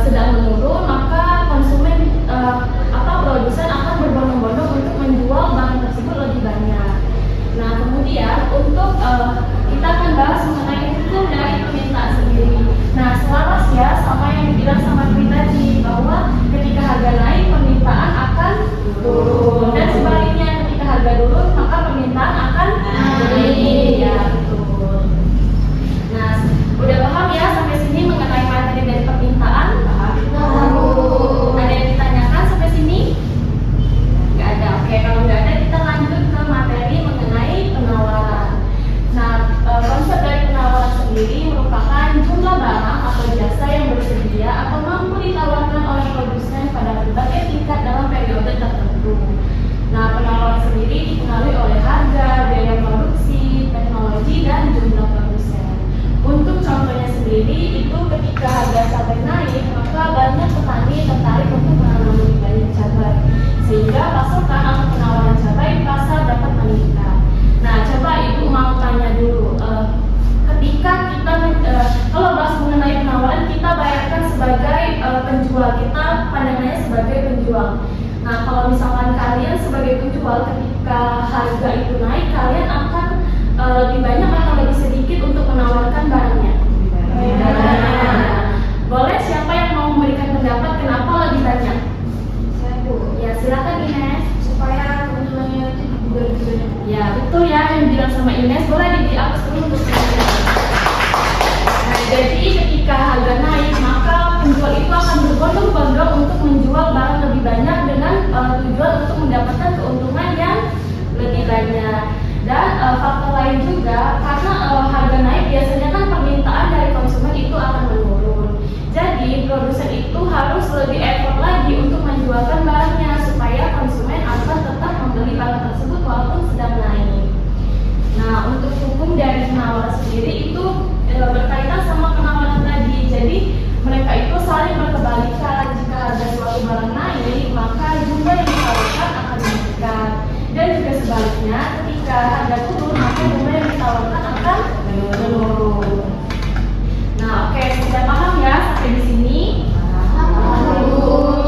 sedang menurun, maka konsumen produsen akan berbondong-bondong untuk menjual barang tersebut lebih banyak. Nah, kemudian untuk kita akan bahas mengenai hukum dari permintaan sendiri. Nah, selaras ya sama yang dibilang sama Dwi tadi, bahwa ketika harga naik permintaan akan turun, dan sebaliknya ketika harga turun maka permintaan akan naik. Ya, betul. Nah, udah paham ya sampai sini mengenai materi dari permintaan? Paham? Ada yang ditanyakan sampai sini? Nggak ada. Oke, kalau nggak ada kita lanjut ke materi mengenai penawaran. Nah, konsep dari penawaran sendiri merupakan jumlah barang atau jasa yang bersedia atau mampu ditawarkan oleh produsen pada berbagai tingkat dalam periode tertentu. Nah, penawaran sendiri dipengaruhi oleh harga, biaya produksi, teknologi, dan jumlah produsen. Untuk contohnya sendiri, itu ketika harga cabai naik, maka banyak petani tertarik untuk menanam lebih banyak cabai, sehingga pasokan atau penawaran cabai di pasar dapat meningkat. Nah, coba Ibu mau tanya dulu, ketika kita kalau bahas mengenai penawaran, kita bayangkan sebagai penjual, kita pandangannya sebagai penjual. Nah, kalau misalkan kalian sebagai penjual, ketika harga itu naik, kalian akan lebih banyak atau lebih sedikit untuk menawarkan barangnya? Boleh siapa yang mau memberikan pendapat kenapa lebih banyak? Saya Bu. Ya, silakan Ines. Supaya keuntungannya itu juga lebih banyak. Ya, betul ya yang bilang sama Ines. Boleh dihapus dulu untuk pendapat. Nah, jadi ketika harga naik, maka penjual itu akan berbondong-bondong untuk menjual barang lebih banyak dengan tujuan untuk mendapatkan keuntungan yang lebih banyak. Dan faktor lain juga, karena harga naik biasanya kan permintaan dari konsumen itu akan menurun. Jadi produsen itu harus lebih effort lagi untuk menjualkan barangnya supaya konsumen akan tetap membeli barang tersebut walaupun sedang naik. Nah, untuk hukum dari penawaran sendiri itu berkaitan sama penawaran tadi. Jadi mereka itu saling berkebalikan. Jika harga suatu barang naik, maka jumlah yang ditawarkan akan meningkat. Dan juga sebaliknya, ketika harga turun, maka jumlah yang ditawarkan akan menurun. Nah, oke, sudah paham ya sampai di sini?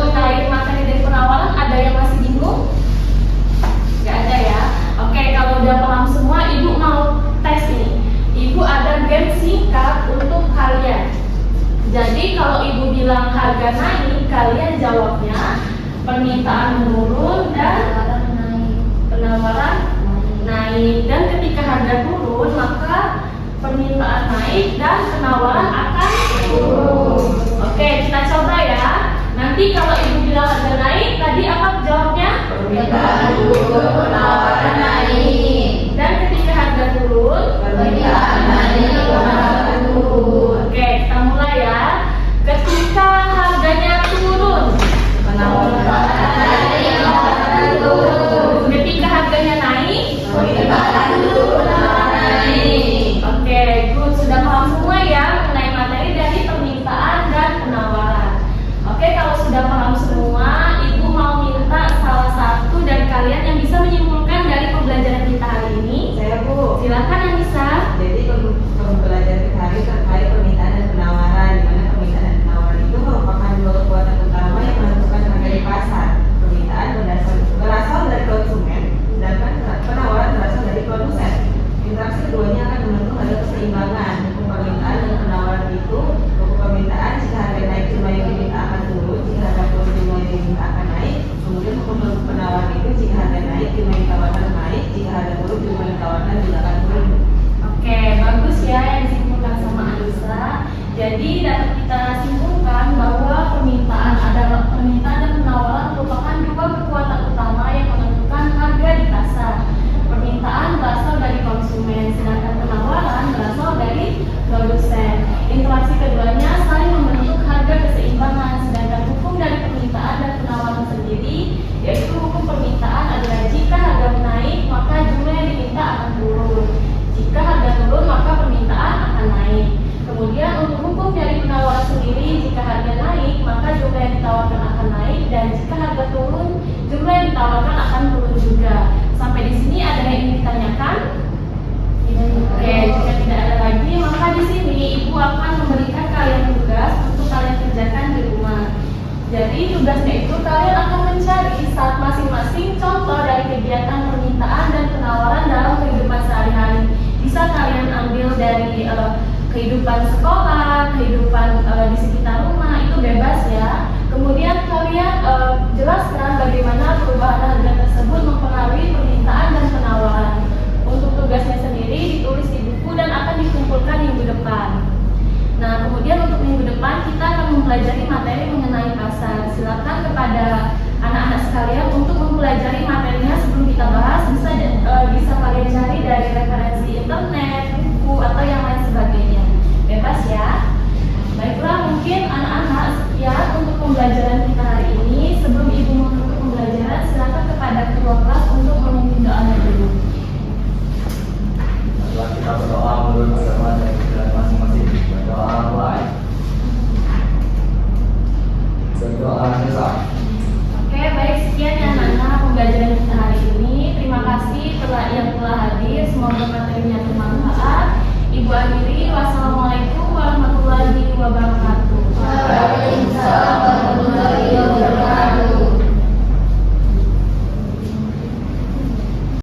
Terkait materi dari penawaran, ada yang masih bingung? Nggak ada ya? Oke, kalau udah paham semua, Ibu mau tes ini. Ibu ada game singkat untuk kalian. Jadi kalau Ibu bilang harga naik, kalian jawabnya permintaan menurun dan penawaran naik. Dan ketika harga turun, maka permintaan naik dan penawaran akan turun. Oke, kita coba ya. Nanti kalau Ibu bilang harga naik, tadi apa jawabnya? Permintaan turun, penawaran naik. Dan ketika harga turun, Permintaan naik, penawaran turun. Oke, kita mulai ya. Ketika harganya turun, Penawaran naik, penawaran turun. ketika harganya naik, Permintaan turun, penawaran naik. Oke, good. Sudah paham semua ya mengenai materi dari permintaan dan penawaran. Oke, kalau sudah paham tugasnya itu kalian akan mencari saat masing-masing contoh dari kegiatan permintaan dan penawaran dalam kehidupan sehari-hari. Bisa kalian ambil dari kehidupan sekolah, kehidupan di sekitar rumah, itu bebas ya. Kemudian kalian jelaskan bagaimana perubahan harga tersebut mempengaruhi permintaan dan penawaran. Untuk tugasnya sendiri ditulis di buku dan akan dikumpulkan minggu depan. Nah, kemudian untuk minggu depan kita akan mempelajari materi mengenai pasar. Silakan kepada anak-anak sekalian untuk mempelajari materinya sebelum kita bahas. Bisa kalian cari dari referensi internet, buku, atau yang lain sebagainya. Bebas ya. Baiklah, mungkin anak-anak sekian untuk pembelajaran kita hari ini. Sebelum ibu menutup pembelajaran, silakan kepada ketua kelas untuk memimpin doanya dulu. Setelah kita berdoa menurut agama dan keyakinan masing-masing, berdoa mulai. Berdoa selesai. Oke, baik, sekian ya anak-anak pembelajaran kita hari ini. Terima kasih yang telah hadir. Semoga materinya bermanfaat. Ibu akhiri, wassalamualaikum warahmatullahi wabarakatuh. Waalaikumsalam.